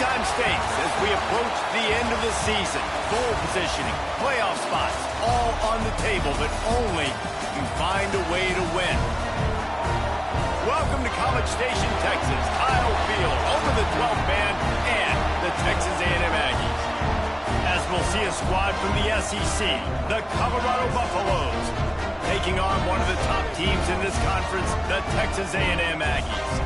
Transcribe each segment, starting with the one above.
time stakes as we approach the end of the season. Bowl positioning, playoff spots, all on the table, but only if you find a way to win. Welcome to College Station, Texas. Kyle Field over the 12th man and the Texas A&M Aggies. As we'll see a squad from the SEC, the Colorado Buffaloes, taking on one of the top teams in this conference, the Texas A&M Aggies.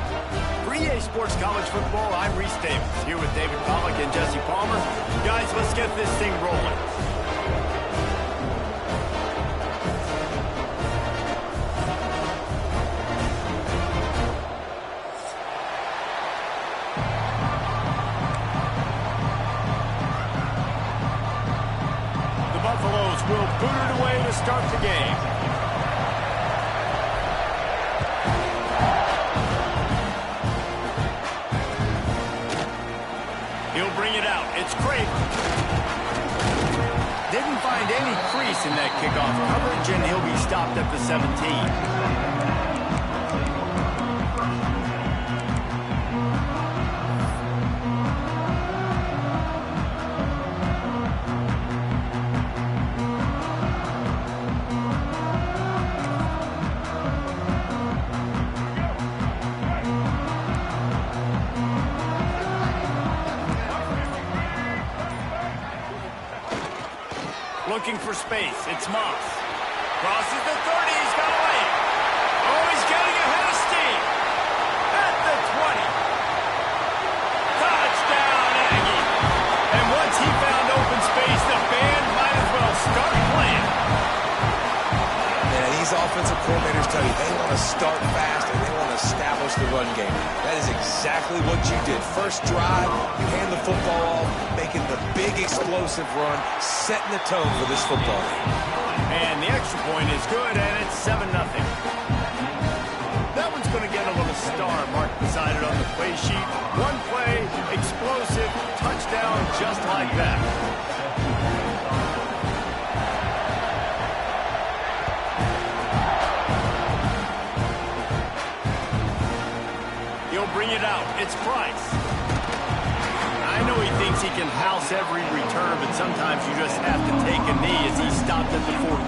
For EA Sports College Football, I'm Reese Davis, here with David Pollack and Jesse Palmer. Guys, let's get this thing rolling. The Buffaloes will boot it away to start the game. He'll bring it out. It's Craven. Didn't find any crease in that kickoff coverage, and he'll be stopped at the 17. Looking for space. It's Moss. Crosses the 30. He's got away. Oh, he's getting ahead of steam. At the 20. Touchdown, Aggie. And once he found open space, the band might as well start playing. Man, these offensive coordinators tell you they want to start fast and they want to establish the run game. That is exactly what you did. First drive, you hand the football off, making the big explosive run, setting the tone for this football game. And the extra point is good, and it's 7-0. That one's going to get a little star marked beside it on the play sheet. One play, explosive, touchdown, just like that. He'll bring it out. It's Price. I know he thinks he can house every return, but sometimes you just have to take a knee as he stopped at the 14.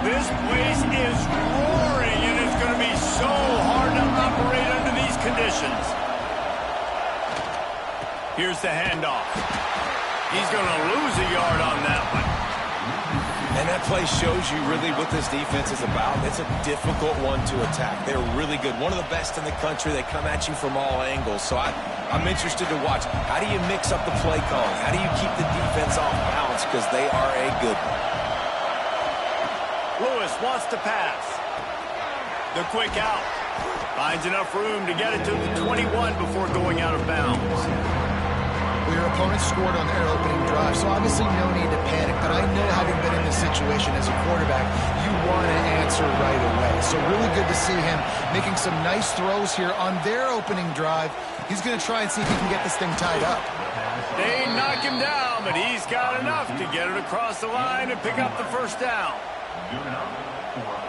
This place is roaring, and it's going to be so hard to operate under these conditions. Here's the handoff. He's going to lose a yard on that one. And that play shows you really what this defense is about. It's a difficult one to attack. They're really good. One of the best in the country. They come at you from all angles. So I'm interested to watch. How do you mix up the play calling? How do you keep the defense off balance? Because they are a good one. Lewis wants to pass. The quick out. Finds enough room to get it to the 21 before going out of bounds. Well, your opponent scored on their opening drive, so obviously no need to panic, but I know having been in this situation as a quarterback, you want to answer right away. So really good to see him making some nice throws here on their opening drive. He's going to try and see if he can get this thing tied up. They knock him down, but he's got enough to get it across the line and pick up the first down.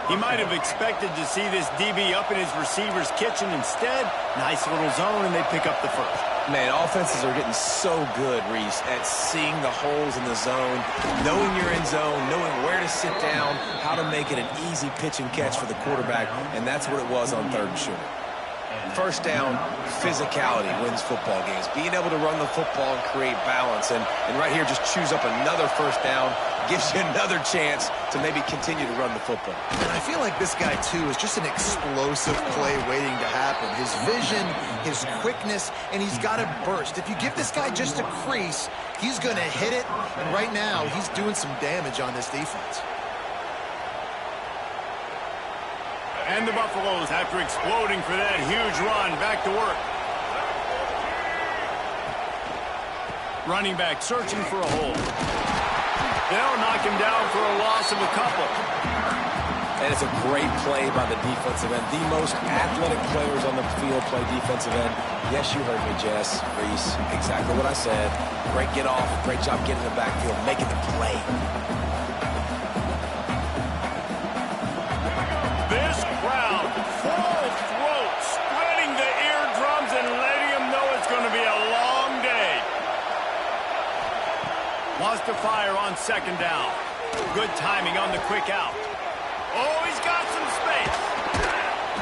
He might have expected to see this DB up in his receiver's kitchen. Instead, nice little zone, and they pick up the first. Man, offenses are getting so good, Reese, at seeing the holes in the zone, knowing you're in zone, knowing where to sit down, how to make it an easy pitch and catch for the quarterback, and that's what it was on third and short. First down, physicality wins football games. Being able to run the football and create balance, and right here just choose up another first down, gives you another chance to maybe continue to run the football. And I feel like this guy, too, is just an explosive play waiting to happen. His vision, his quickness, and he's got a burst. If you give this guy just a crease, he's going to hit it, and right now he's doing some damage on this defense. And the Buffaloes, after exploding for that huge run, back to work. Running back searching for a hole. They'll knock him down for a loss of a couple. And it's a great play by the defensive end. The most athletic players on the field play defensive end. Yes, you heard me, Jess, Reese. Exactly what I said. Great get off. Great job getting the backfield, making the play. This crowd second down. Good timing on the quick out. Oh, he's got some space.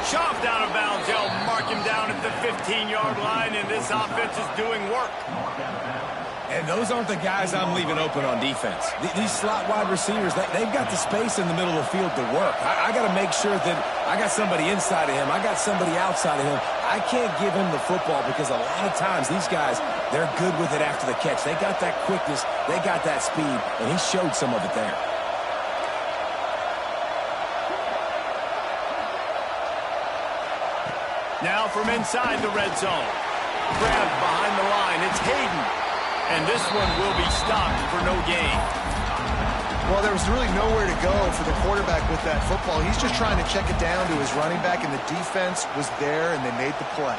Shoved out of bounds. They'll mark him down at the 15-yard line, and this offense is doing work. And those aren't the guys I'm leaving open on defense. These slot wide receivers, they've got the space in the middle of the field to work. I got to make sure that I got somebody inside of him. I got somebody outside of him. I can't give him the football because a lot of times these guys, they're good with it after the catch. They got that quickness. They got that speed, and he showed some of it there. Now from inside the red zone. Grabbed behind the line. It's Hayden. And this one will be stopped for no gain. Well, there was really nowhere to go for the quarterback with that football. He's just trying to check it down to his running back, and the defense was there, and they made the play.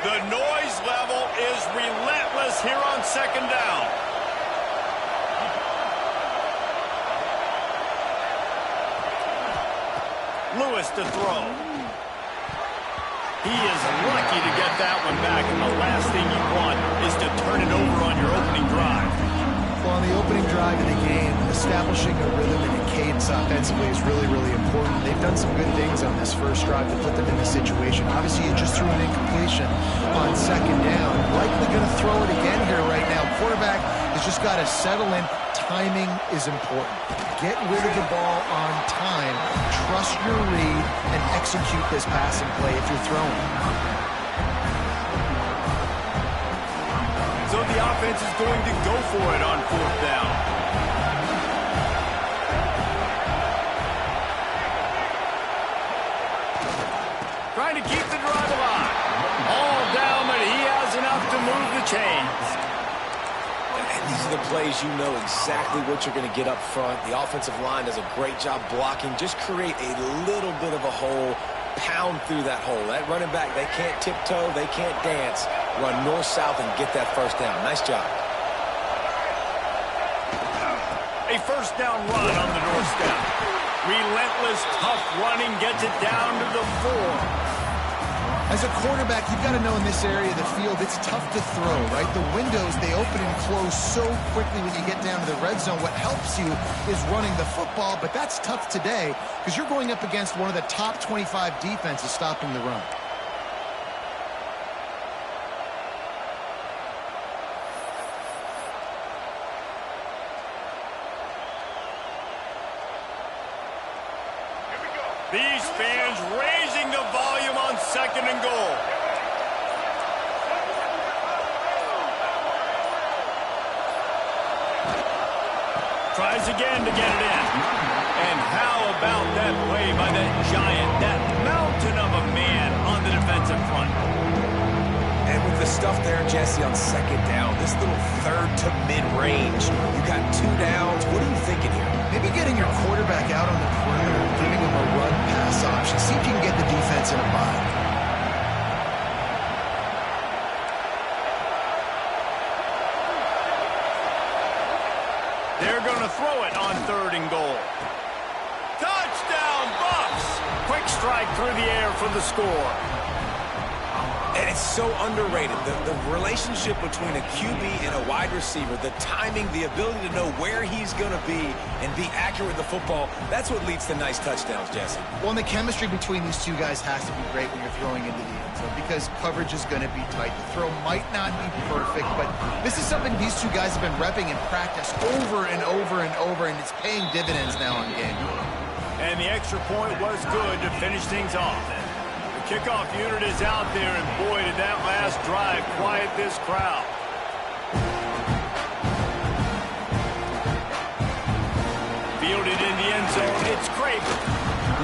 The noise level is relentless here on second down. Lewis to throw. He is lucky to get that one back, and the last thing you want is to turn it over on your opening drive. Well, on the opening drive of the game, establishing a rhythm and a cadence offensively is really, really important. They've done some good things on this first drive to put them in the situation. Obviously, you just threw an incompletion on second down. Likely going to throw it again here right now. Quarterback has just got to settle in. Timing is important. Get rid of the ball on time. Trust your read and execute this passing play if you're throwing. So the offense is going to go for it on fourth down. Trying to keep the drive alive. All down, but he has enough to move the chains. These are the plays you know exactly what you're going to get up front. The offensive line does a great job blocking. Just create a little bit of a hole, pound through that hole. That running back, they can't tiptoe, they can't dance. Run north-south and get that first down. Nice job. A first down run on the doorstep. Relentless, tough running gets it down to the 4. As a quarterback, you've got to know in this area of the field, it's tough to throw, right? The windows, they open and close so quickly when you get down to the red zone. What helps you is running the football, but that's tough today because you're going up against one of the top 25 defenses stopping the run. These fans raising the volume on second and goal. Tries again to get it in. And how about that play by that giant, that mountain of a man on the defensive front? And with the stuff there, Jesse, on second down, this little third to mid-range, you got 2 downs. What are you thinking here? Maybe getting your quarterback out on the perimeter, giving him a run-pass option. See if you can get the defense in a bind. They're going to throw it on third and goal. Touchdown, Bucks! Quick strike through the air for the score. And it's so underrated. The relationship between a QB and a wide receiver, the timing, the ability to know where he's going to be and be accurate with the football, that's what leads to nice touchdowns, Jesse. Well, and the chemistry between these two guys has to be great when you're throwing into the end zone because coverage is going to be tight. The throw might not be perfect, but this is something these two guys have been repping in practice over and over and over, and it's paying dividends now on game. And the extra point was good to finish things off. Kickoff unit is out there, and boy, did that last drive quiet this crowd. Fielded in the end zone, it's Kramer.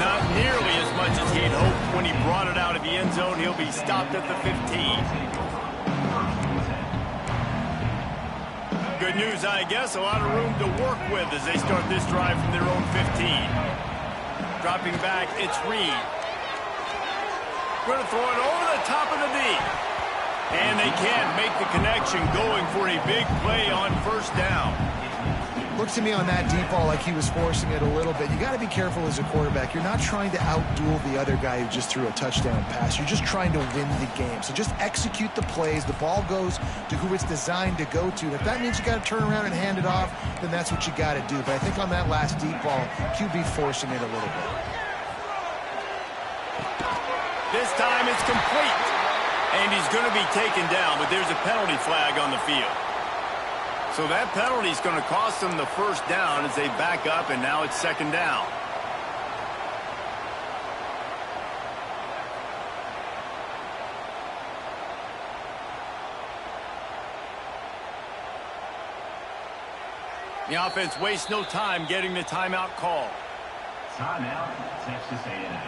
Not nearly as much as he'd hoped when he brought it out of the end zone. He'll be stopped at the 15. Good news, I guess. A lot of room to work with as they start this drive from their own 15. Dropping back, it's Reed. Going to throw it over the top of the knee. And they can't make the connection going for a big play on first down. Looked to me on that deep ball like he was forcing it a little bit. You got to be careful as a quarterback. You're not trying to outduel the other guy who just threw a touchdown pass. You're just trying to win the game. So just execute the plays. The ball goes to who it's designed to go to. If that means you got to turn around and hand it off, then that's what you got to do. But I think on that last deep ball, QB forcing it a little bit. This time it's complete. And he's going to be taken down, but there's a penalty flag on the field. So that penalty is going to cost them the first down as they back up, and now it's second down. The offense wastes no time getting the timeout call. Timeout, Texas A&M.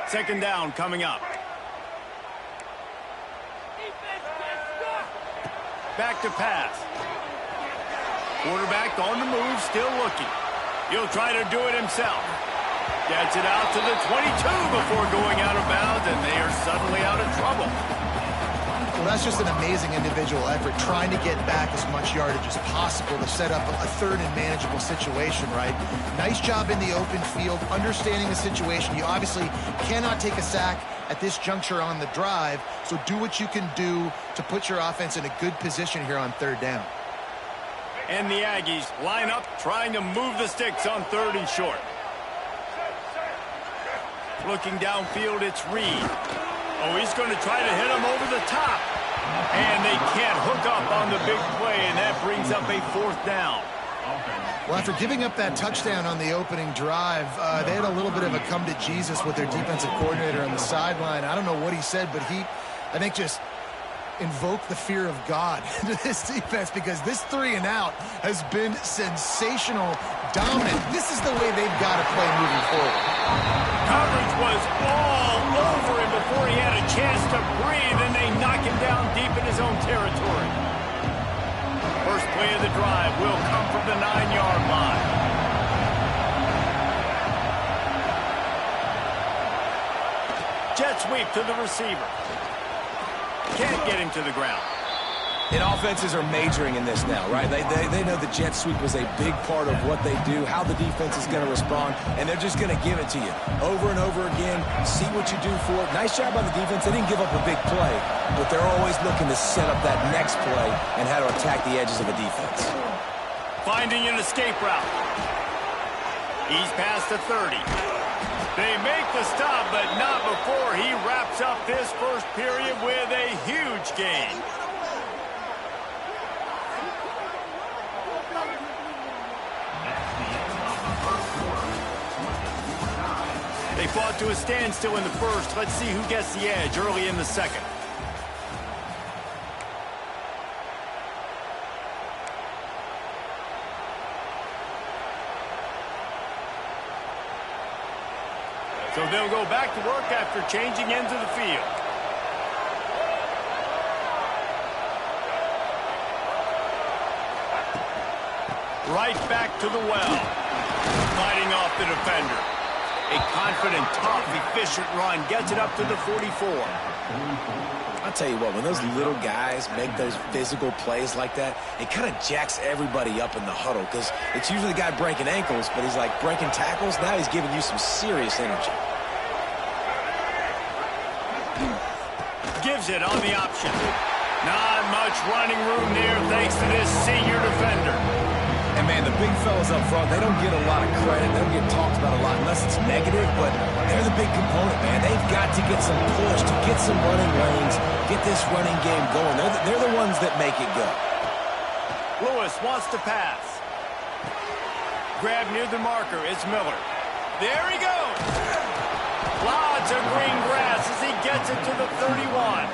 Second down coming up. Back to pass. Quarterback on the move, still looking. He'll try to do it himself. Gets it out to the 22 before going out of bounds, and they are suddenly out of trouble. Well, that's just an amazing individual effort, trying to get back as much yardage as possible to set up a third and manageable situation, right? Nice job in the open field, understanding the situation. You obviously cannot take a sack at this juncture on the drive, so do what you can do to put your offense in a good position here on third down. And the Aggies line up, trying to move the sticks on third and short. Looking downfield, it's Reed. Oh, he's going to try to hit him over the top. And they can't hook up on the big play, and that brings up a fourth down. Well, after giving up that touchdown on the opening drive, they had a little bit of a come to Jesus with their defensive coordinator on the sideline. I don't know what he said, but he, I think, just invoked the fear of God into this defense, because this 3 and out has been sensational, dominant. This is the way they've got to play moving forward. Coverage was all over him before he had a chance to breathe, and they knock him down deep in his own territory. First play of the drive will come from the 9-yard line. Jet sweep to the receiver. Can't get him to the ground. And offenses are majoring in this now, right? They know the jet sweep was a big part of what they do, how the defense is going to respond, and they're just going to give it to you over and over again, see what you do for it. Nice job by the defense. They didn't give up a big play, but they're always looking to set up that next play and how to attack the edges of a defense. Finding an escape route. He's past the 30. They make the stop, but not before he wraps up this first period with a huge gain. They fought to a standstill in the first. Let's see who gets the edge early in the second. So they'll go back to work after changing into the field. Right back to the well. Fighting off the defender. A confident, tough, efficient run gets it up to the 44. I'll tell you what, when those little guys make those physical plays like that, it kind of jacks everybody up in the huddle, because it's usually the guy breaking ankles, but he's like breaking tackles. Now he's giving you some serious energy. Gives it on the option. Not much running room there thanks to this senior defender. And, man, the big fellas up front, they don't get a lot of credit. They don't get talked about a lot unless it's negative, but they're the big component, man. They've got to get some push, to get some running lanes, get this running game going. They're the ones that make it go. Lewis wants to pass. Grab near the marker. It's Miller. There he goes. Lots of green grass as he gets it to the 31.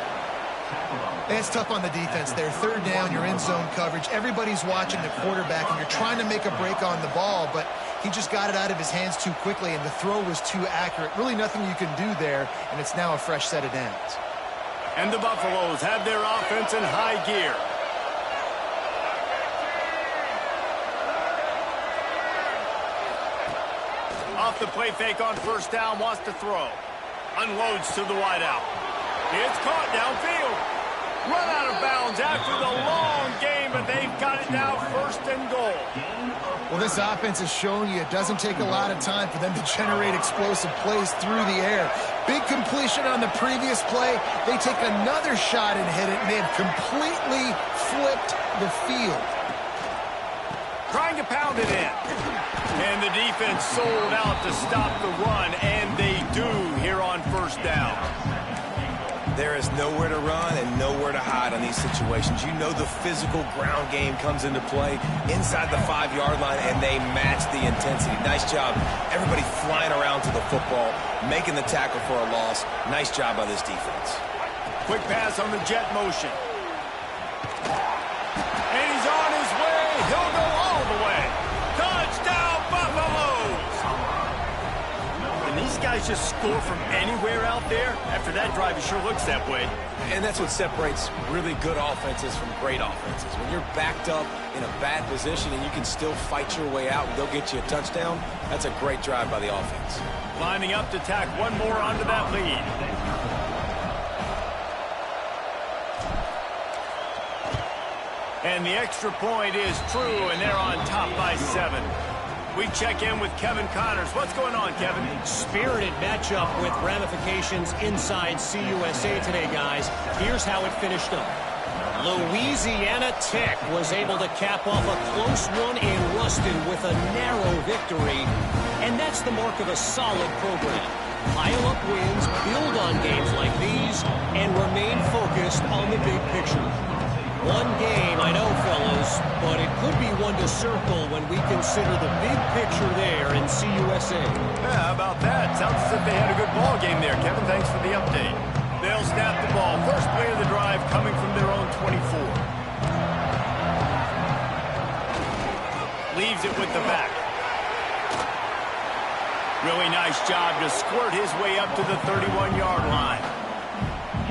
It's tough on the defense there. Third down, you're in zone coverage. Everybody's watching the quarterback, and you're trying to make a break on the ball, but he just got it out of his hands too quickly, and the throw was too accurate. Really nothing you can do there, and it's now a fresh set of downs. And the Buffaloes have their offense in high gear. Off the play fake on first down, wants to throw. Unloads to the wideout. It's caught downfield. Run out of bounds after the long game, but they've got it now first and goal. Well, this offense has shown you it doesn't take a lot of time for them to generate explosive plays through the air. Big completion on the previous play. They take another shot and hit it, and they have completely flipped the field. Trying to pound it in. And the defense sold out to stop the run, and they do here on first down. There is nowhere to run and nowhere to hide on these situations. You know the physical ground game comes into play inside the 5-yard line, and they match the intensity. Nice job. Everybody flying around to the football, making the tackle for a loss. Nice job by this defense. Quick pass on the jet motion. And he's on his way. He'll go all the way. Touchdown, Buffaloes! And these guys just score from anywhere out there. After that drive, it sure looks that way. And that's what separates really good offenses from great offenses. When you're backed up in a bad position and you can still fight your way out and they'll get you a touchdown, that's a great drive by the offense. Lining up to tack one more onto that lead. And the extra point is true, and they're on top by 7. We check in with Kevin Connors. What's going on, Kevin? Spirited matchup with ramifications inside CUSA today, guys. Here's how it finished up. Louisiana Tech was able to cap off a close one in Ruston with a narrow victory, and that's the mark of a solid program. Pile up wins, build on games like these, and remain focused on the big picture. One game, I know, fellas, but it could be one to circle when we consider the big picture there in CUSA. Yeah, how about that? Sounds as if they had a good ball game there. Kevin, thanks for the update. They'll snap the ball. First play of the drive coming from their own 24. Leaves it with the back. Really nice job to squirt his way up to the 31-yard line.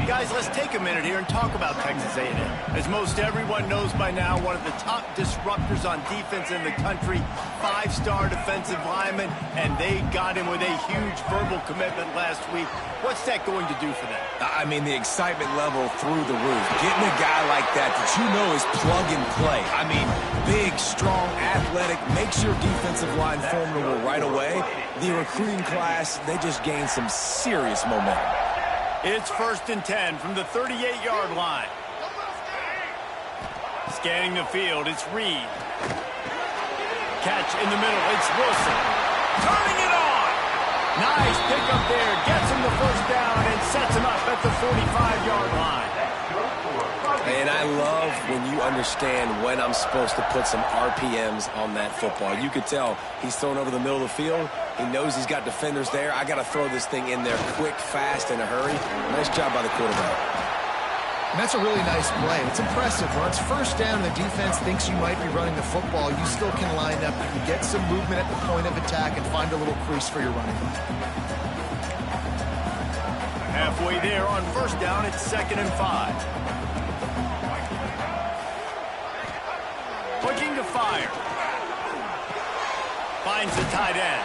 Guys, let's take a minute here and talk about Texas A&M. As most everyone knows by now, one of the top disruptors on defense in the country, 5-star defensive lineman, and they got him with a huge verbal commitment last week. What's that going to do for them? I mean, the excitement level through the roof. Getting a guy like that you know is plug and play. I mean, big, strong, athletic, makes your defensive line formidable right away. The recruiting class, they just gained some serious momentum. It's 1st and 10 from the 38-yard line. Scanning the field, it's Reed. Catch in the middle, it's Wilson. Turning it on! Nice pickup there, gets him the first down and sets him up at the 45-yard line. And I love when you understand when I'm supposed to put some RPMs on that football. You could tell he's thrown over the middle of the field. He knows he's got defenders there. I got to throw this thing in there quick, fast, in a hurry. Nice job by the quarterback. And that's a really nice play. It's impressive. Once first down and the defense thinks you might be running the football, you still can line up. You can get some movement at the point of attack and find a little crease for your running back. Halfway there on first down, it's 2nd and 5. Looking to fire. Finds the tight end.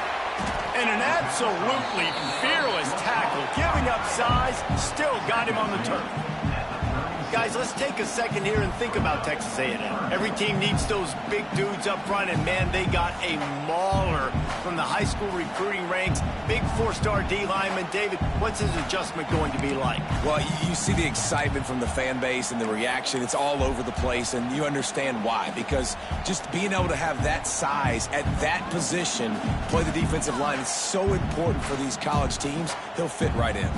And an absolutely fearless tackle. Giving up size, still got him on the turf. Guys, let's take a second here and think about Texas A&M. Every team needs those big dudes up front, and man, they got a mauler from the high school recruiting ranks. Big 4-star D lineman. David, what's his adjustment going to be like? Well, you see the excitement from the fan base and the reaction. It's all over the place, and you understand why. Because just being able to have that size at that position, play the defensive line, is so important for these college teams. He'll fit right in.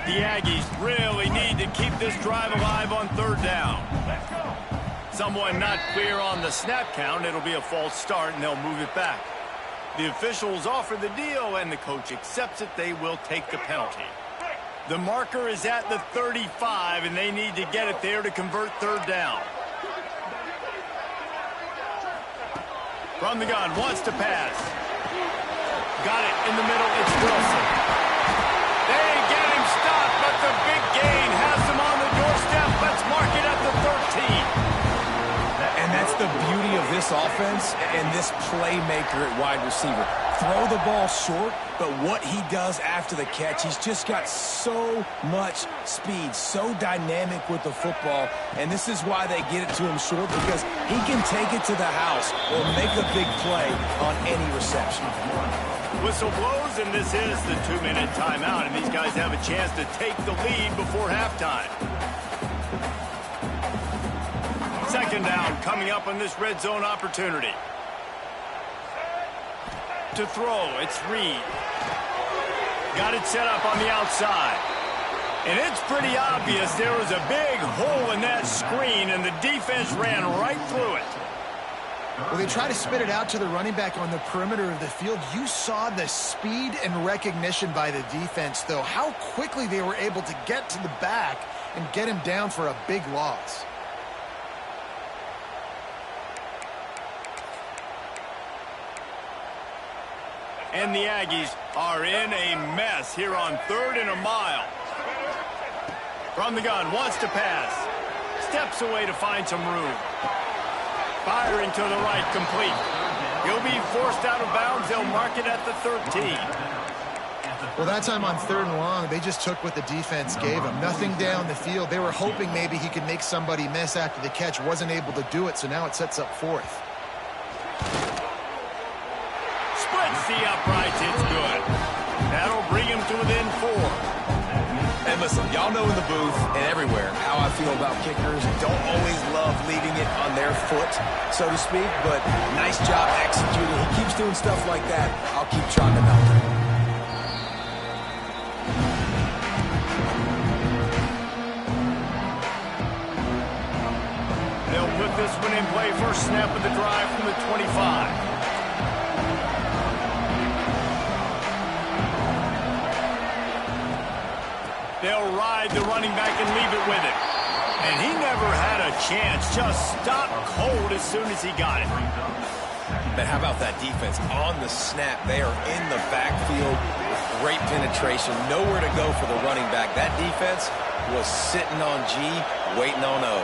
The Aggies really need to keep this drive alive on 3rd down. Someone not clear on the snap count. It'll be a false start, and they'll move it back. The officials offer the deal, and the coach accepts it. They will take the penalty. The marker is at the 35, and they need to get it there to convert 3rd down. From the gun, wants to pass. Got it in the middle. It's Wilson. They get him stopped, but the big gain has him on the doorstep. Let's mark it at the 13. And that's the beauty of this offense and this playmaker at wide receiver. Throw the ball short, but what he does after the catch, he's just got so much speed, so dynamic with the football, and this is why they get it to him short, because he can take it to the house or make a big play on any reception. Whistle blows, and this is the 2-minute timeout, and these guys have a chance to take the lead before halftime. Second down coming up on this red zone opportunity. To throw, it's Reed. Got it set up on the outside. And it's pretty obvious there was a big hole in that screen, and the defense ran right through it. Well, they try to spit it out to the running back on the perimeter of the field. You saw the speed and recognition by the defense, though, how quickly they were able to get to the back and get him down for a big loss. And the Aggies are in a mess here on 3rd and a mile. From the gun, wants to pass. Steps away to find some room. Firing to the right, complete. He'll be forced out of bounds. They'll mark it at the 13. Well, that time on 3rd and long, they just took what the defense gave him. Nothing down the field. They were hoping maybe he could make somebody miss after the catch. Wasn't able to do it, so now it sets up 4th. Splits the uprights. It's good. That'll bring him to within 4. And listen, y'all know in the booth and everywhere how I feel about kickers. Don't always love leaving it on their foot, so to speak, but nice job executing. He keeps doing stuff like that. I'll keep trotting him out there. They'll put this one in play. First snap of the drive from the 25. They'll ride the running back and leave it with him. And he never had a chance. Just stopped cold as soon as he got it. But how about that defense? On the snap, they are in the backfield with great penetration. Nowhere to go for the running back. That defense was sitting on G, waiting on O.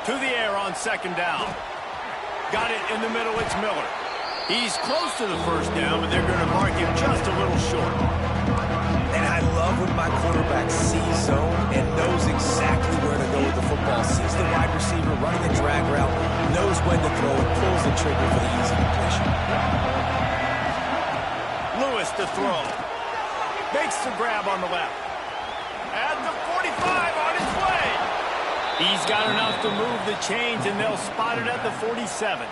To the air on 2nd down. Got it in the middle. It's Miller. He's close to the first down, but they're going to mark him just a little short. And I love when my quarterback sees zone and knows exactly where to go with the football. Sees the wide receiver running a drag route, knows when to throw it, pulls the trigger for the easy completion. Lewis to throw. Makes the grab on the left. At the 45 on his way. He's got enough to move the chains, and they'll spot it at the 47.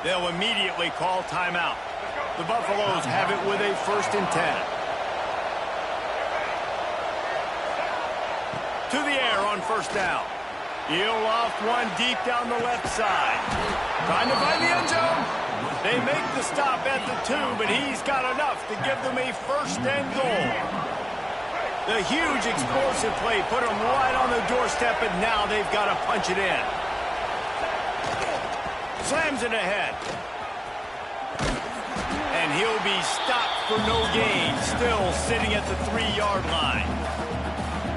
They'll immediately call timeout. The Buffaloes have it with a 1st and 10. To the air on 1st down. He'll loft one deep down the left side. Trying to find the end zone. They make the stop at the 2, but he's got enough to give them a 1st and goal. The huge explosive play put them right on the doorstep, and now they've got to punch it in. Slams it ahead. And he'll be stopped for no gain, still sitting at the 3-yard line.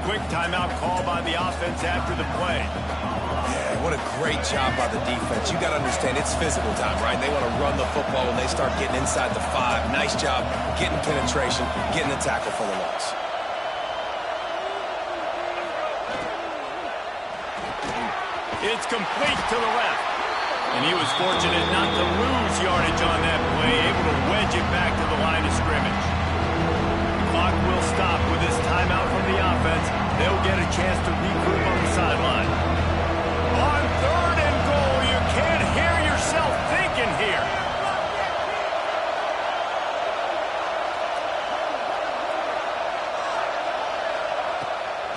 Quick timeout call by the offense after the play. Yeah, what a great job by the defense. You got to understand, it's physical time, right? They want to run the football when they start getting inside the 5. Nice job getting penetration, getting the tackle for the loss. It's complete to the left. And he was fortunate not to lose yardage on that play, able to wedge it back to the line of scrimmage. Clock will stop with this timeout from the offense. They'll get a chance to regroup on the sideline. On 3rd and goal, you can't hear yourself thinking here.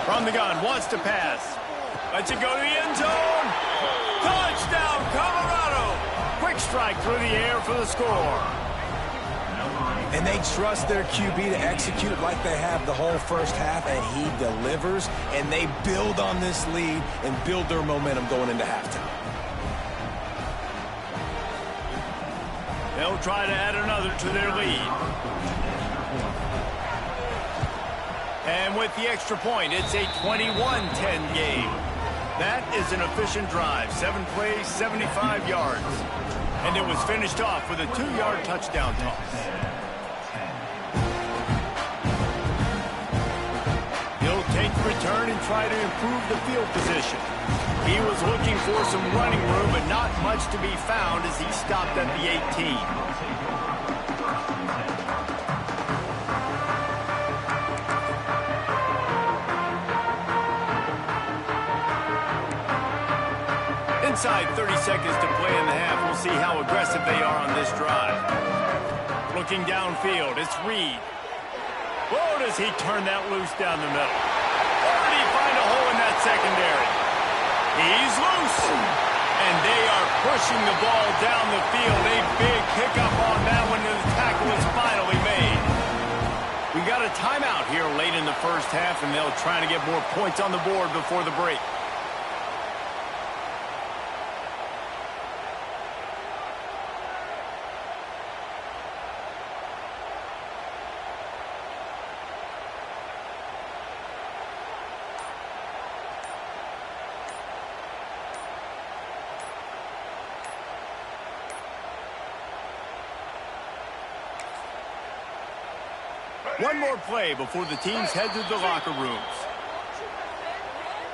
From the gun, wants to pass. Lets it go to the end zone. Touchdown, Colorado. Quick strike through the air for the score. And they trust their QB to execute like they have the whole first half, and he delivers, and they build on this lead and build their momentum going into halftime. They'll try to add another to their lead. And with the extra point, it's a 21-10 game. That is an efficient drive. 7 plays, 75 yards. And it was finished off with a 2-yard touchdown toss. He'll take the return and try to improve the field position. He was looking for some running room, but not much to be found as he stopped at the 18. Inside 30 seconds to play in the half. We'll see how aggressive they are on this drive. Looking downfield, it's Reed. Whoa, does he turn that loose down the middle. Or did he find a hole in that secondary? He's loose. And they are pushing the ball down the field. A big pickup on that one, and the tackle is finally made. We got a timeout here late in the first half, and they'll try to get more points on the board before the break. One more play before the teams head to the locker rooms.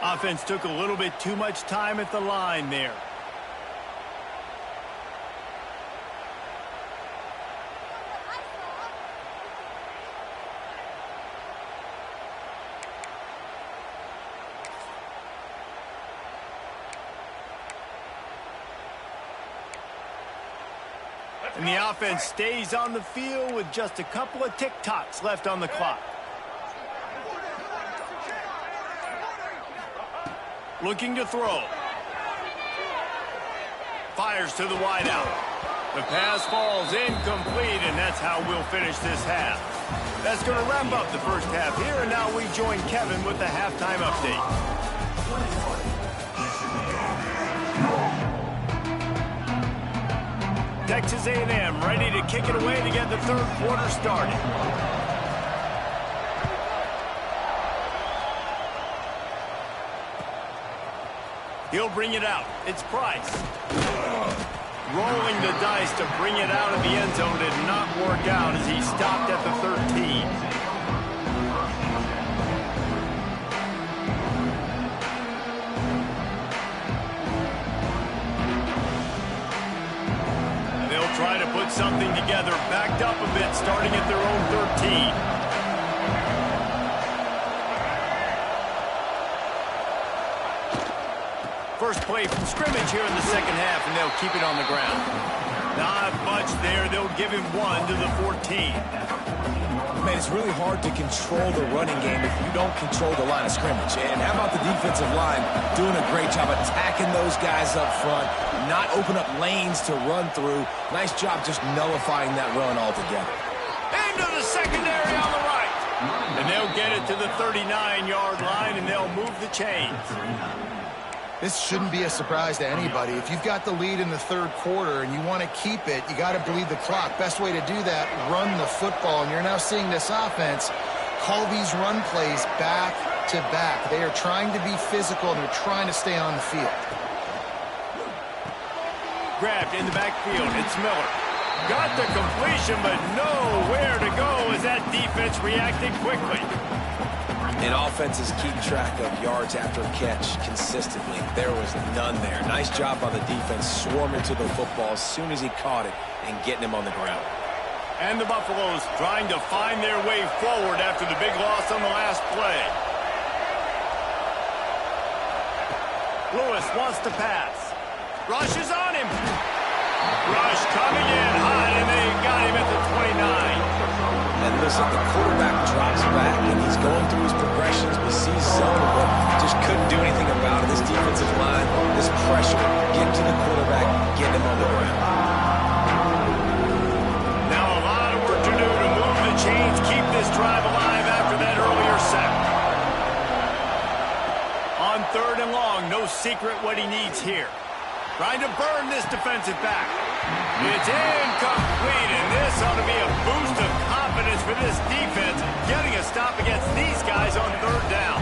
Offense took a little bit too much time at the line there. And the offense stays on the field with just a couple of tick-tocks left on the clock. Looking to throw. Fires to the wideout. The pass falls incomplete, and that's how we'll finish this half. That's going to wrap up the first half here, and now we join Kevin with the halftime update. Texas A&M ready to kick it away to get the third quarter started. He'll bring it out. It's Price. Rolling the dice to bring it out of the end zone did not work out as he stopped at the 13. Try to put something together, backed up a bit, starting at their own 13. First play from scrimmage here in the second half, and they'll keep it on the ground. Not much there. They'll give him 1 to the 14. Man, it's really hard to control the running game if you don't control the line of scrimmage. And how about the defensive line doing a great job attacking those guys up front, not open up lanes to run through. Nice job just nullifying that run altogether. Into the secondary on the right. And they'll get it to the 39-yard line, and they'll move the chains. This shouldn't be a surprise to anybody. If you've got the lead in the third quarter and you want to keep it, you got to bleed the clock. Best way to do that, run the football. And you're now seeing this offense call these run plays back to back. They are trying to be physical, and they're trying to stay on the field. Grabbed in the backfield. It's Miller. Got the completion, but nowhere to go as that defense reacted quickly. And offenses keep track of yards after catch consistently. There was none there. Nice job on the defense, swarming to the football as soon as he caught it and getting him on the ground. And the Buffaloes trying to find their way forward after the big loss on the last play. Lewis wants to pass. Rush is on him. Rush coming in high, and they got him at the 29. And listen, the quarterback drops back, and he's going through his progressions. We see zone, but just couldn't do anything about it. This defensive line, this pressure, getting to the quarterback, getting him on the ground. Now a lot of work to do to move the chains, keep this drive alive after that earlier sack. On 3rd and long, no secret what he needs here. Trying to burn this defensive back. It's incomplete, and this ought to be a boost of confidence for this defense, getting a stop against these guys on 3rd down.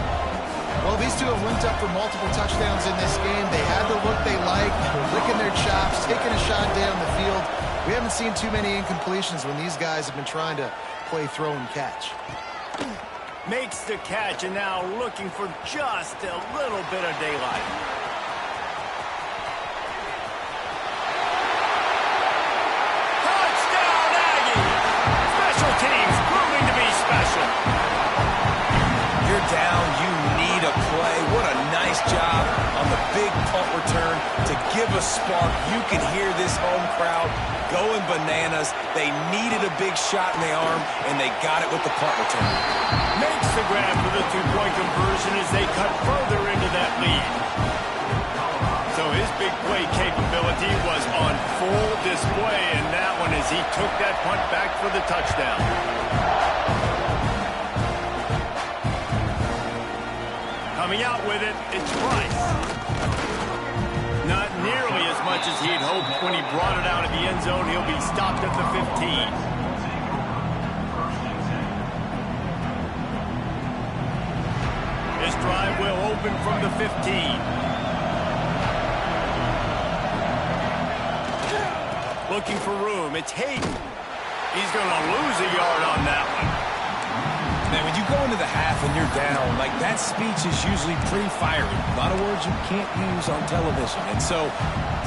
Well, these two have linked up for multiple touchdowns in this game. They had the look they liked. They were licking their chops, taking a shot down the field. We haven't seen too many incompletions when these guys have been trying to play throw and catch. Makes the catch, and now looking for just a little bit of daylight. Touchdown, Aggie! Special teams proving to be special. You're down, you need a play. What a nice job on the big punt return to give a spark. You can hear this home crowd going bananas. They needed a big shot in the arm, and they got it with the punt return. Makes the grab for the two-point conversion as they cut further into that lead. So his big play capability was on full display in that one as he took that punt back for the touchdown. Coming out with it, it's Price. Not nearly as much as he'd hoped when he brought it out of the end zone. He'll be stopped at the 15. This drive will open from the 15. Looking for room. It's Hayden. He's going to lose a yard on that one. Man, when you go into the half and you're down, like that speech is usually pretty fiery. A lot of words you can't use on television. And so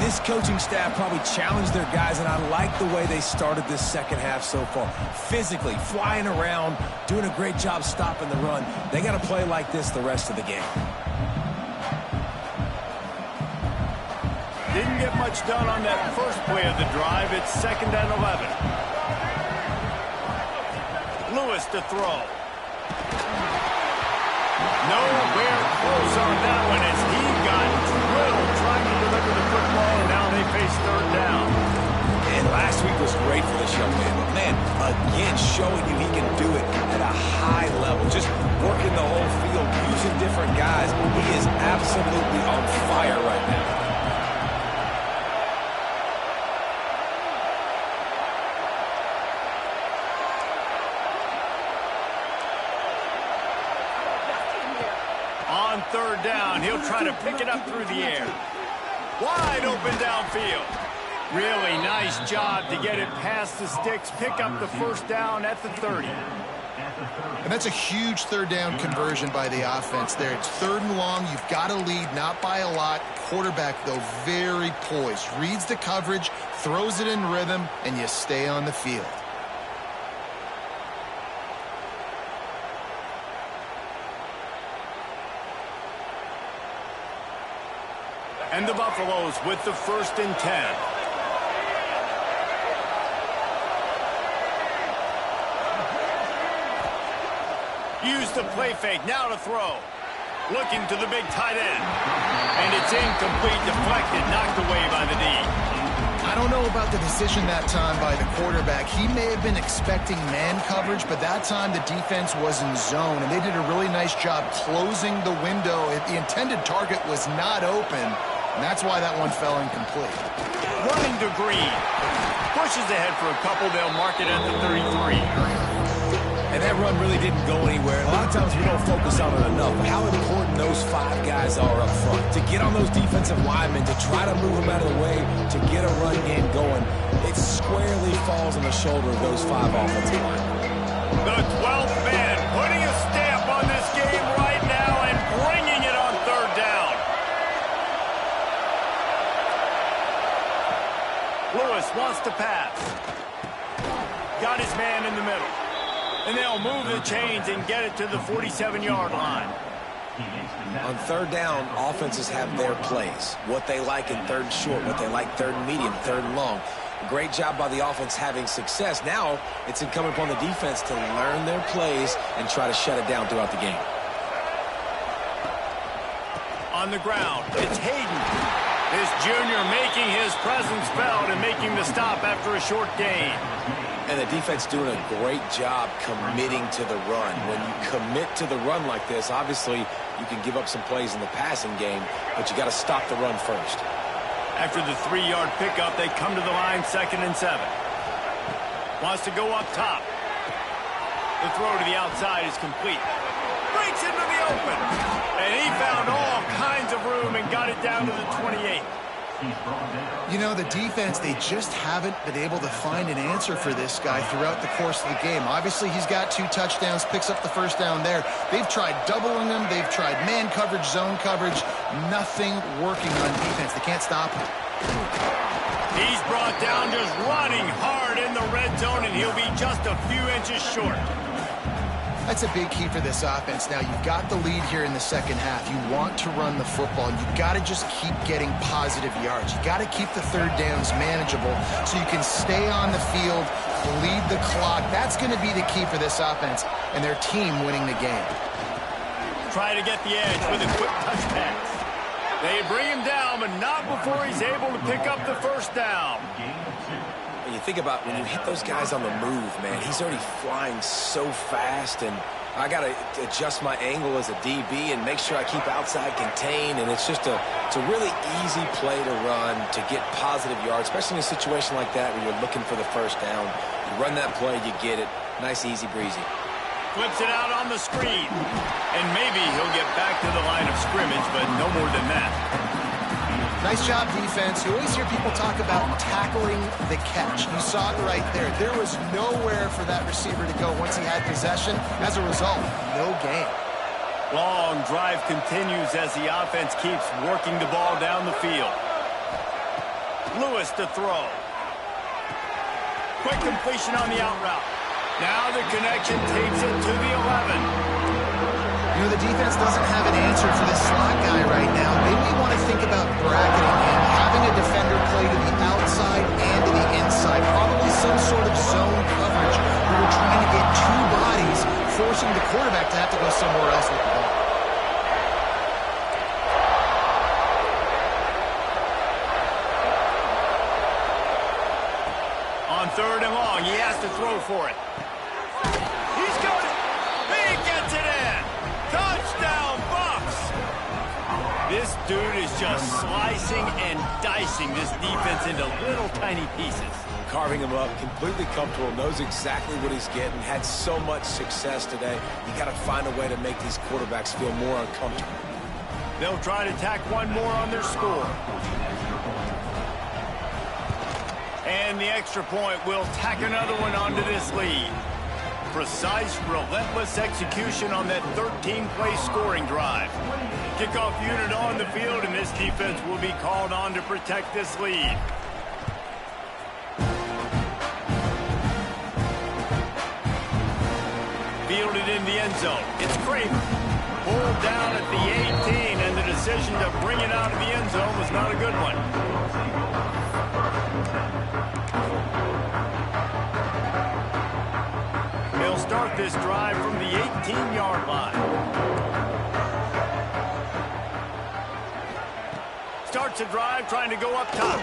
this coaching staff probably challenged their guys, and I like the way they started this second half so far. Physically, flying around, doing a great job stopping the run. They got to play like this the rest of the game. Didn't get much done on that first play of the drive. It's 2nd and 11. Lewis to throw. Nowhere close on that one as he got drilled trying to deliver the football, and now they face 3rd down. And last week was great for this young man. But, man, again, showing you he can do it at a high level. Just working the whole field, using different guys. He is absolutely on fire right now. On 3rd down, he'll try to pick it up through the air. Wide open downfield. Really nice job to get it past the sticks, pick up the 1st down at the 30. And that's a huge 3rd down conversion by the offense there. It's 3rd and long. You've got to lead, not by a lot. Quarterback, though, very poised. Reads the coverage, throws it in rhythm, and you stay on the field. And the Buffaloes with the 1st and 10. Use the play fake, now to throw. Looking to the big tight end. And it's incomplete, deflected, knocked away by the D. I don't know about the decision that time by the quarterback. He may have been expecting man coverage, but that time the defense was in zone, and they did a really nice job closing the window. The intended target was not open. And that's why that one fell incomplete. Running to Green. Pushes ahead for a couple. They'll mark it at the 33. And that run really didn't go anywhere. A lot of times we don't focus on it enough. But how important those 5 guys are up front. To get on those defensive linemen, to try to move them out of the way, to get a run game going, it squarely falls on the shoulder of those 5 offensive linemen. The 12th man putting a stamp on this game right now and bringing it on 3rd down. Lewis wants to pass. Got his man in the middle. And they'll move the chains and get it to the 47-yard line. On 3rd down, offenses have their plays. What they like in 3rd and short, what they like 3rd and medium, 3rd and long. Great job by the offense having success. Now it's incumbent upon the defense to learn their plays and try to shut it down throughout the game. On the ground, it's Hayden. This junior making his presence felt and making the stop after a short gain. And the defense doing a great job committing to the run. When you commit to the run like this, obviously you can give up some plays in the passing game, but you got to stop the run first. After the 3-yard pickup, they come to the line 2nd and 7. Wants to go up top. The throw to the outside is complete. Breaks breaks into the open. And he found all kinds of room and got it down to the 28. You know, the defense, they just haven't been able to find an answer for this guy throughout the course of the game. Obviously, he's got 2 touchdowns, picks up the first down there. They've tried doubling him. They've tried man coverage, zone coverage. Nothing working on defense. They can't stop him. He's brought down just running hard in the red zone, and he'll be just a few inches short. That's a big key for this offense. Now, you've got the lead here in the second half. You want to run the football, and you've got to just keep getting positive yards. You've got to keep the third downs manageable so you can stay on the field, bleed the clock. That's going to be the key for this offense and their team winning the game. Try to get the edge with a quick touch pass. They bring him down, but not before he's able to pick up the first down. When you think about when you hit those guys on the move, man, he's already flying so fast, and I got to adjust my angle as a DB and make sure I keep outside contained, and it's a really easy play to run to get positive yards, especially in a situation like that where you're looking for the first down. You run that play, you get it. Nice, easy breezy. Flips it out on the screen, and maybe he'll get back to the line of scrimmage, but no more than that. Nice job, defense. You always hear people talk about tackling the catch. You saw it right there. There was nowhere for that receiver to go once he had possession. As a result, no gain. Long drive continues as the offense keeps working the ball down the field. Lewis to throw. Quick completion on the out route. Now the connection takes it to the 11. You know, the defense doesn't have an answer for this slot guy right now. Maybe you want to think about bracketing him, having a defender play to the outside and to the inside. Probably some sort of zone coverage where you're trying to get 2 bodies, forcing the quarterback to have to go somewhere else with the ball. On 3rd and long, he has to throw for it. He's got it. He gets it in. Touchdown, Bucks! This dude is just slicing and dicing this defense into little tiny pieces. Carving him up, completely comfortable, knows exactly what he's getting, had so much success today. You got to find a way to make these quarterbacks feel more uncomfortable. They'll try to tack one more on their score. And the extra point will tack another one onto this lead. Precise, relentless execution on that 13-play scoring drive. Kickoff unit on the field, and this defense will be called on to protect this lead. Fielded in the end zone. It's Kramer. Pulled down at the 18, and the decision to bring it out of the end zone was not a good one. They'll start this drive from the 18-yard line. Starts a drive trying to go up top.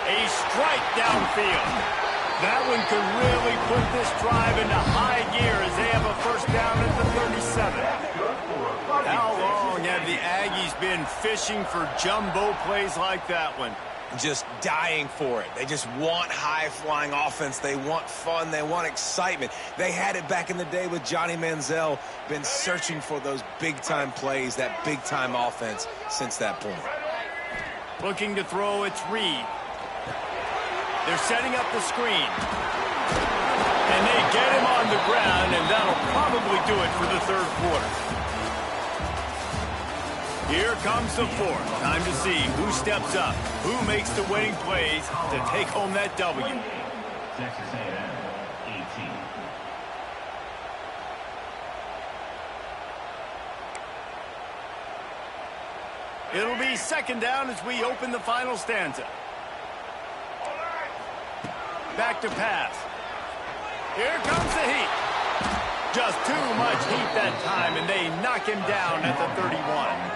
A strike downfield. That one could really put this drive into high gear as they have a first down at the 37. How long have the Aggies been fishing for jumbo plays like that one? Just dying for it. They just want high-flying offense. They want fun. They want excitement. They had it back in the day with Johnny Manziel. Been searching for those big-time plays, that big-time offense since that point. Looking to throw, it's Reed. They're setting up the screen. And they get him on the ground, and that'll probably do it for the 3rd quarter. Here comes the 4th. Time to see who steps up, who makes the winning plays to take home that W. Texas A&M, 18. It'll be 2nd down as we open the final stanza. Back to pass. Here comes the heat. Just too much heat that time, and they knock him down at the 31.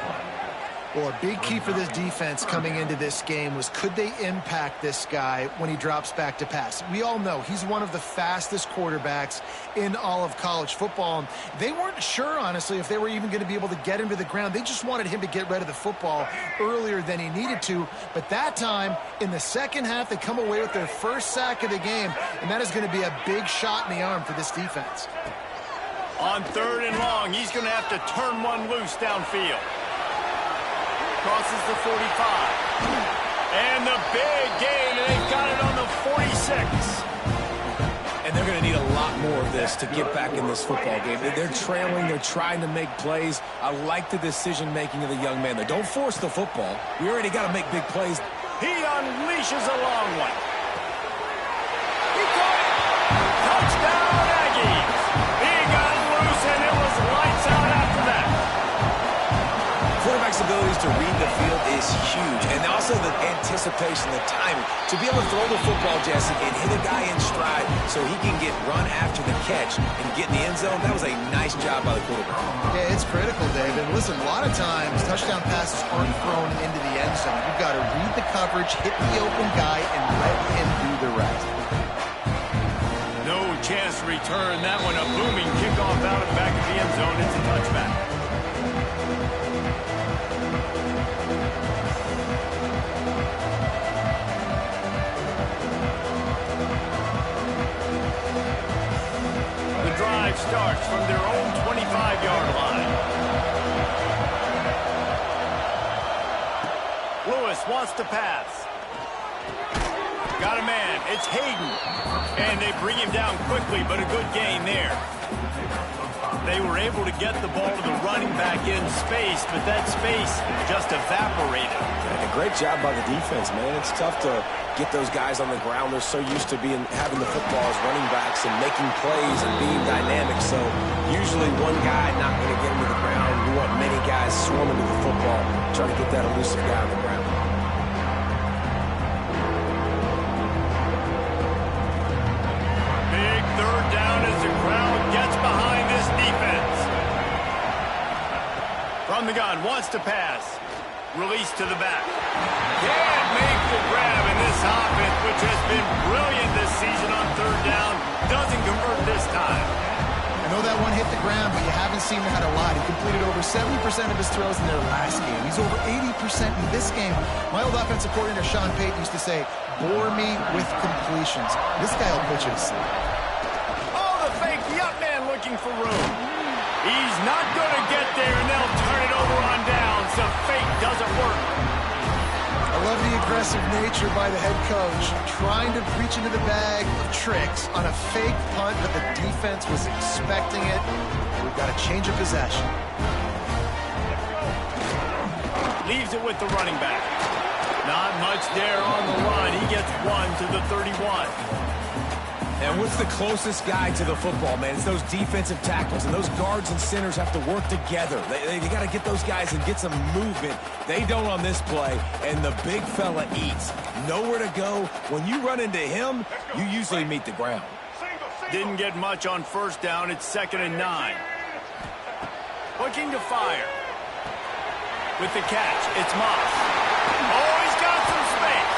Well, a big key for this defense coming into this game was could they impact this guy when he drops back to pass. We all know he's one of the fastest quarterbacks in all of college football. They weren't sure, honestly, if they were even going to be able to get him to the ground. They just wanted him to get rid of the football earlier than he needed to. But that time, in the second half, they come away with their first sack of the game, and that is going to be a big shot in the arm for this defense. On 3rd and long, he's going to have to turn one loose downfield. Crosses the 45. And the big gain, and they've got it on the 46. And they're going to need a lot more of this to get back in this football game. They're trailing. They're trying to make plays. I like the decision-making of the young man. Don't force the football. We already got to make big plays. He unleashes a long one. He caught it. Touchdown, Aggies. He got loose, and it was lights out after that. Quarterback's abilities to read the field is huge, and also the anticipation, the timing. To be able to throw the football, Jesse, and hit a guy in stride so he can get run after the catch and get in the end zone, that was a nice job by the quarterback. Yeah, it's critical, David. Listen, a lot of times touchdown passes aren't thrown into the end zone. You've got to read the coverage, hit the open guy, and let him do the rest. No chance to return that one. A booming kickoff out of the back of the end zone. It's a touchback. Starts from their own 25-yard line. Lewis wants to pass. Got a man. It's Hayden. And they bring him down quickly, but a good gain there. They were able to get the ball to the running back in space, but that space just evaporated. And a great job by the defense, man. It's tough to get those guys on the ground. They're so used to having the football as running backs and making plays and being dynamic. So usually one guy not going to get him to the ground. You want many guys swarming to the football, trying to get that elusive guy on the ground. Big 3rd down as the crowd gets behind this defense. From the gun, wants to pass. Release to the back. Can't make the grab, and this offense, which has been brilliant this season on 3rd down, doesn't convert this time. I know that one hit the ground, but you haven't seen that a lot. He completed over 70% of his throws in their last game. He's over 80% in this game. My old offensive coordinator, Sean Payton, used to say, bore me with completions. This guy will put you to sleep. Oh, the fake, the up man looking for room. He's not going to get there, and they'll turn it over on down, so fake doesn't work. I love the aggressive nature by the head coach, trying to reach into the bag of tricks on a fake punt, but the defense was expecting it. We've got a change of possession. Leaves it with the running back. Not much there on the run. He gets one to the 31. And what's the closest guy to the football, man? It's those defensive tackles, and those guards and centers have to work together. They got to get those guys and get some movement. They don't on this play, and the big fella eats. Nowhere to go. When you run into him, you usually meet the ground. Didn't get much on 1st down. It's 2nd and 9. Looking to fire. With the catch, it's Moss. Oh, he's got some space.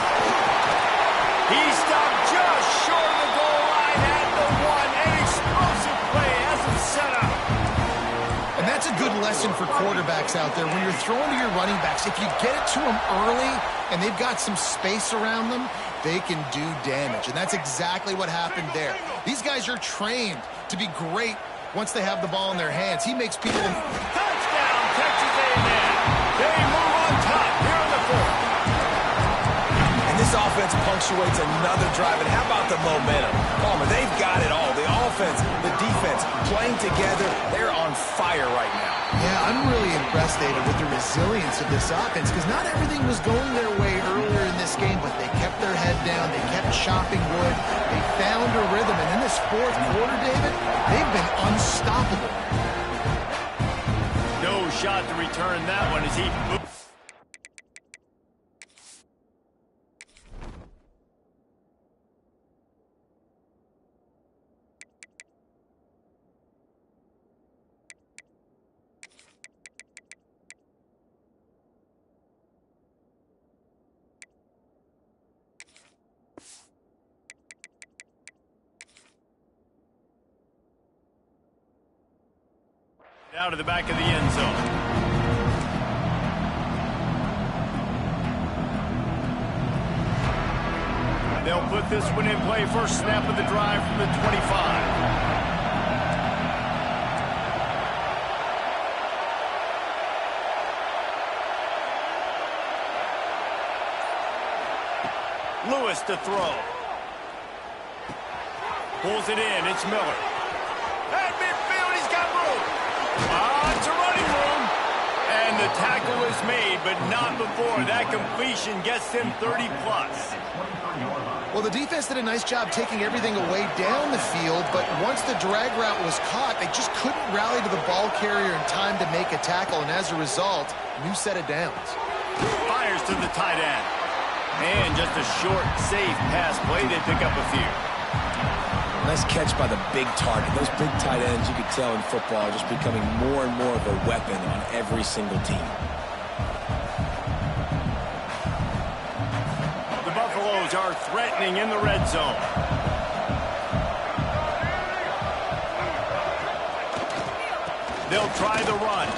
He stopped just short of the goal line at the 1. An explosive play has him set up. And that's a good lesson for quarterbacks out there. When you're throwing to your running backs, if you get it to them early and they've got some space around them, they can do damage. And that's exactly what happened there. These guys are trained to be great once they have the ball in their hands. He makes people... Touchdown, Texas A&M. They move on top here in the 4th. This offense punctuates another drive, and how about the momentum? Palmer, they've got it all. The offense, the defense, playing together. They're on fire right now. Yeah, I'm really impressed, David, with the resilience of this offense, because not everything was going their way earlier in this game, but they kept their head down. They kept chopping wood. They found a rhythm, and in this 4th quarter, David, they've been unstoppable. No shot to return that one as he... out of the back of the end zone. They'll put this one in play. First snap of the drive from the 25. Lewis to throw. Pulls it in. It's Miller. At midfield, he's got room. It's a running room. And the tackle is made, but not before that completion gets him 30-plus. Well, the defense did a nice job taking everything away down the field, but once the drag route was caught, they just couldn't rally to the ball carrier in time to make a tackle, and as a result, new set of downs. Fires to the tight end. And just a short, safe pass play. They pick up a few. Nice catch by the big target. Those big tight ends, you could tell in football, are just becoming more and more of a weapon on every single team. The Buffaloes are threatening in the red zone. They'll try the run.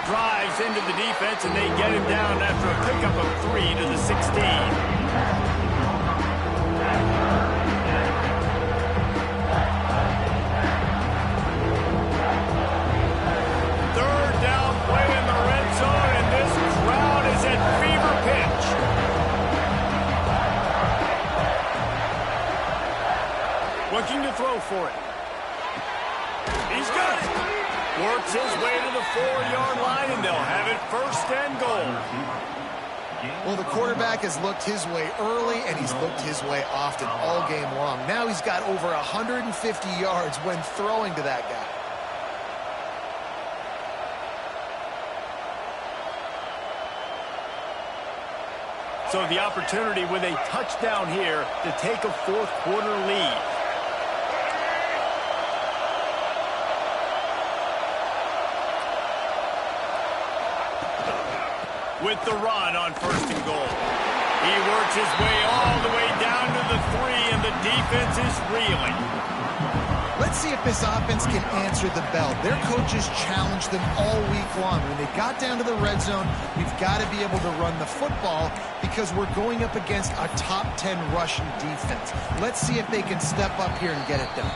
Drives into the defense, and they get him down after a pickup of 3 to the 16. Looking to throw for it. He's got it. Works his way to the 4-yard line, and they'll have it 1st and goal. Well, the quarterback has looked his way early, and he's looked his way often all game long. Now he's got over 150 yards when throwing to that guy. So the opportunity with a touchdown here to take a 4th-quarter lead. With the run on 1st and goal. He works his way all the way down to the 3, and the defense is reeling. Let's see if this offense can answer the bell. Their coaches challenged them all week long. When they got down to the red zone, we've got to be able to run the football because we're going up against a top 10 rushing defense. Let's see if they can step up here and get it done.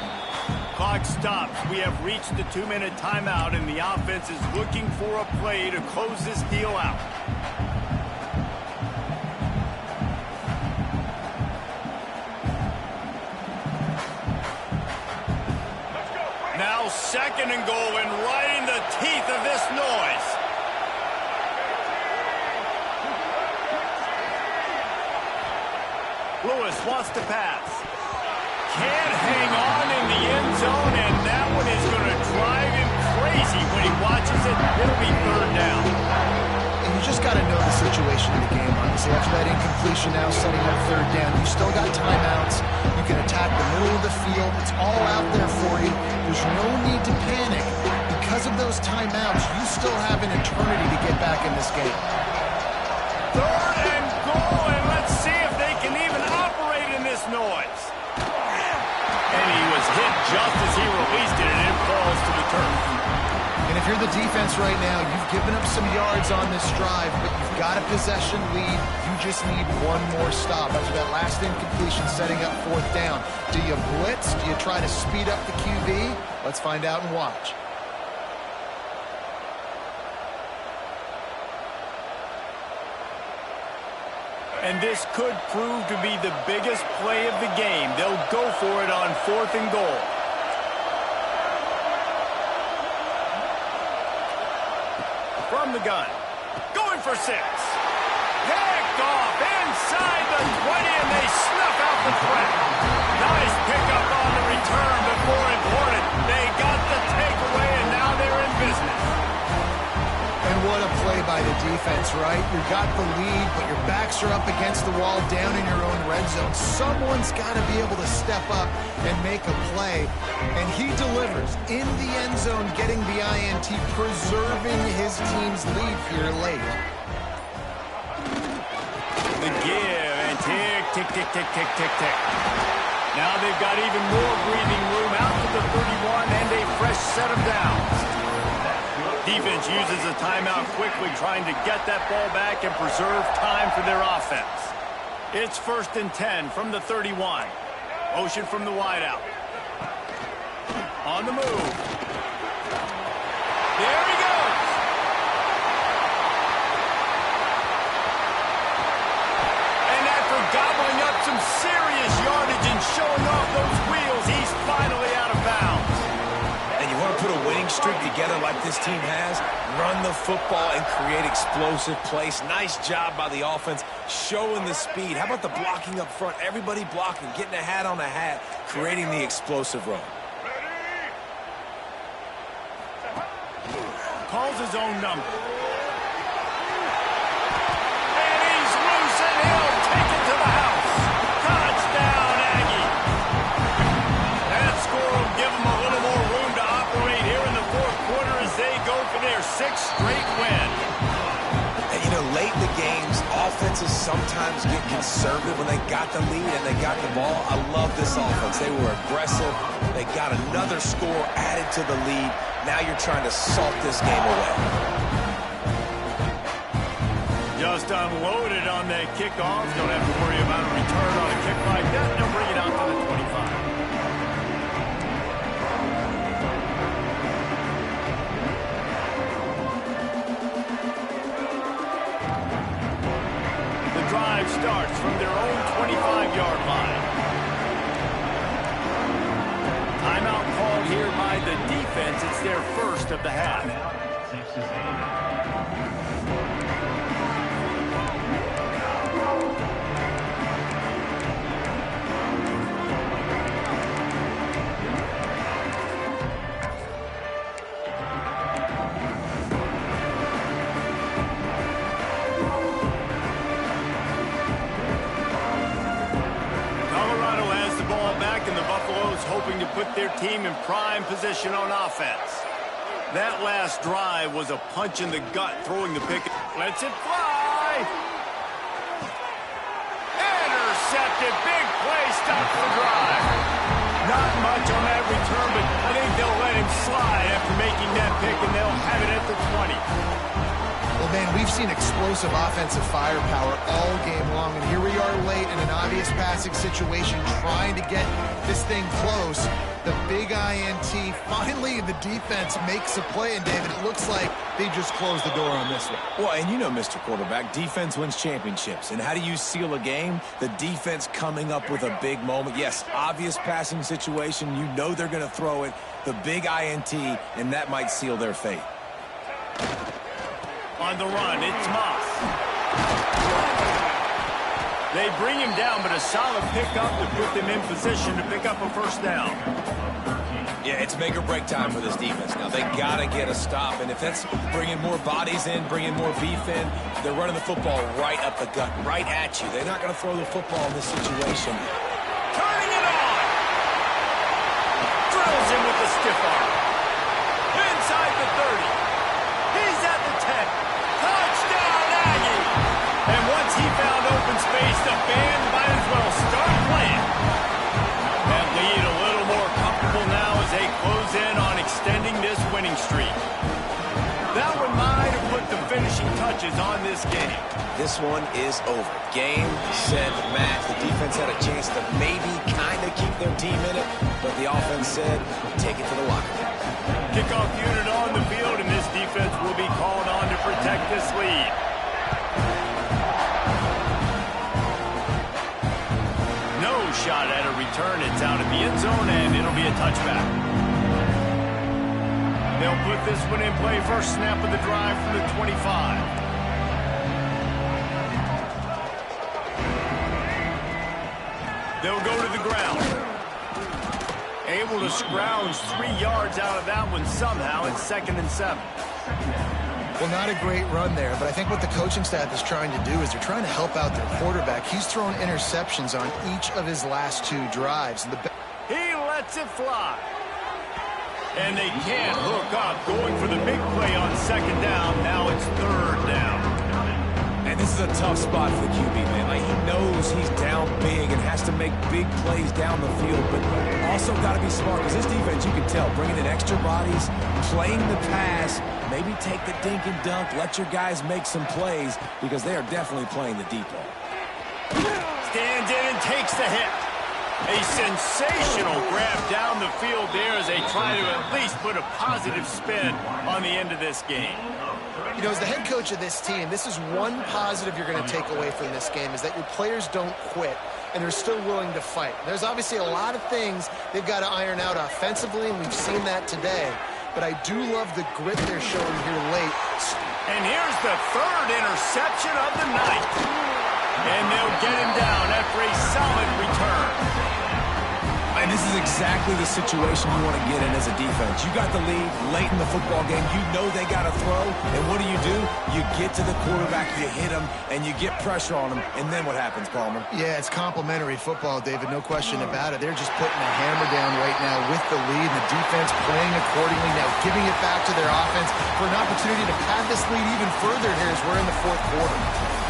Clock stops. We have reached the 2-minute timeout, and the offense is looking for a play to close this deal out. Now 2nd and goal, and right in the teeth of this noise. Lewis wants to pass. Can't hang on in the end zone, and that one is going to drive him crazy when he watches it. It'll be 3rd down. And you just got to know the situation of the game, honestly. After that incompletion now setting up 3rd down, you still got timeouts. You can attack the middle of the field. It's all out there for you. There's no need to panic. Because of those timeouts, you still have an eternity to get back in this game. 3rd and goal, and let's see if they can even operate in this noise. And he was hit just as he released it, and it falls to the turf. And if you're the defense right now, you've given up some yards on this drive, but you've got a possession lead. You just need one more stop. After that last incompletion setting up 4th down. Do you blitz? Do you try to speed up the QB? Let's find out and watch. And this could prove to be the biggest play of the game. They'll go for it on 4th and goal. From the gun. Going for 6. Picked off inside the 20, and they snuff out the threat. Nice pickup on the return, but more important, they got the takeaway, and now they're in business. And what a play by the defense, right? You got the lead, but your backs are up against the wall down in your own red zone. Someone's got to be able to step up and make a play. And he delivers in the end zone, getting the INT, preserving his team's lead here late. The give, and tick, tick, tick, tick, tick, tick, tick. Now they've got even more breathing room out to the 31 and a fresh set of downs. Defense uses a timeout quickly, trying to get that ball back and preserve time for their offense. It's 1st and 10 from the 31. Motion from the wideout. On the move. There he goes. some serious yardage and showing off those wheels. He's finally out of bounds. And you want to put a winning streak together like this team has, run the football and create explosive plays. Nice job by the offense, showing the speed. How about the blocking up front? Everybody blocking, getting a hat on a hat, creating the explosive run. Calls his own number. And he's loose, and he'll take it to the house. Touchdown, Aggie. That score will give them a little more room to operate here in the fourth quarter as they go for their 6th straight win. And, you know, late in the games, offenses sometimes get conservative when they got the lead and they got the ball. I love this offense. They were aggressive. They got another score added to the lead. Now you're trying to salt this game away. Just unloaded on that kickoff. Don't have to worry about a return on a kick like that. They'll bring it out to the 25. The drive starts from their own 25-yard line. Timeout called here by the defense. It's their first of the half. Texas A&M. Hoping to put their team in prime position on offense. That last drive was a punch in the gut, throwing the pick. Lets it fly. Intercepted. Big play. Stops the drive. Not much on that return, but I think they'll let him slide after making that pick, and they'll have it at the 20. Well, man, we've seen explosive offensive firepower all game long, and here we are late in an obvious passing situation trying to get this thing close. The big INT, finally the defense makes a play, and David, it looks like they just closed the door on this one. Well, and you know, Mr. Quarterback, defense wins championships. And how do you seal a game? The defense coming up with a big moment. Yes, obvious passing situation. You know they're going to throw it. The big INT, and that might seal their fate. On the run, it's Moss. They bring him down, but a solid pickup to put them in position to pick up a first down. Yeah, it's make or break time for this defense now. They got to get a stop, and if that's bringing more bodies in, bringing more beef in, they're running the football right up the gut, right at you. They're not going to throw the football in this situation. Turning it on. Drills him with the stiff arm. Inside the 30. He's at the 10. Touchdown, Aggie! And once he found open space, the band might as well start playing. That lead a little more comfortable now as they close in on extending this winning streak. That one might have put the finishing touches on this game. This one is over. Game, set, match. The defense had a chance to maybe kind of keep their team in it, but the offense said, take it to the locker room. Kickoff unit on the field, and this defense will be called on to protect this lead. No shot at a return. It's out of the end zone, and it'll be a touchback. They'll put this one in play. First snap of the drive from the 25. They'll go to the ground. Able to scrounge 3 yards out of that one somehow. It's 2nd and 7. Well, not a great run there, but I think what the coaching staff is trying to do is they're trying to help out their quarterback. He's thrown interceptions on each of his last 2 drives. He lets it fly. And they can't hook up. Going for the big play on 2nd down. Now it's 3rd down. And this is a tough spot for the QB, man. Like, he knows he's down big and has to make big plays down the field, but also got to be smart because this defense, you can tell, bringing in extra bodies, playing the pass, maybe take the dink and dunk, let your guys make some plays because they are definitely playing the deep ball. Stands in and takes the hit. A sensational grab down the field there as they try to at least put a positive spin on the end of this game. You know, as the head coach of this team, this is one positive you're going to take away from this game is that your players don't quit. and they're still willing to fight. There's obviously a lot of things they've got to iron out offensively, and we've seen that today. But I do love the grit they're showing here late. And here's the third interception of the night. And they'll get him down after a solid return. And this is exactly the situation you want to get in as a defense. You got the lead late in the football game. You know they got to throw. And what do? You get to the quarterback, you hit him, and you get pressure on him. And then what happens, Palmer? Yeah, it's complimentary football, David. No question about it. They're just putting a hammer down right now with the lead. And the defense playing accordingly, now giving it back to their offense for an opportunity to pad this lead even further here as we're in the fourth quarter.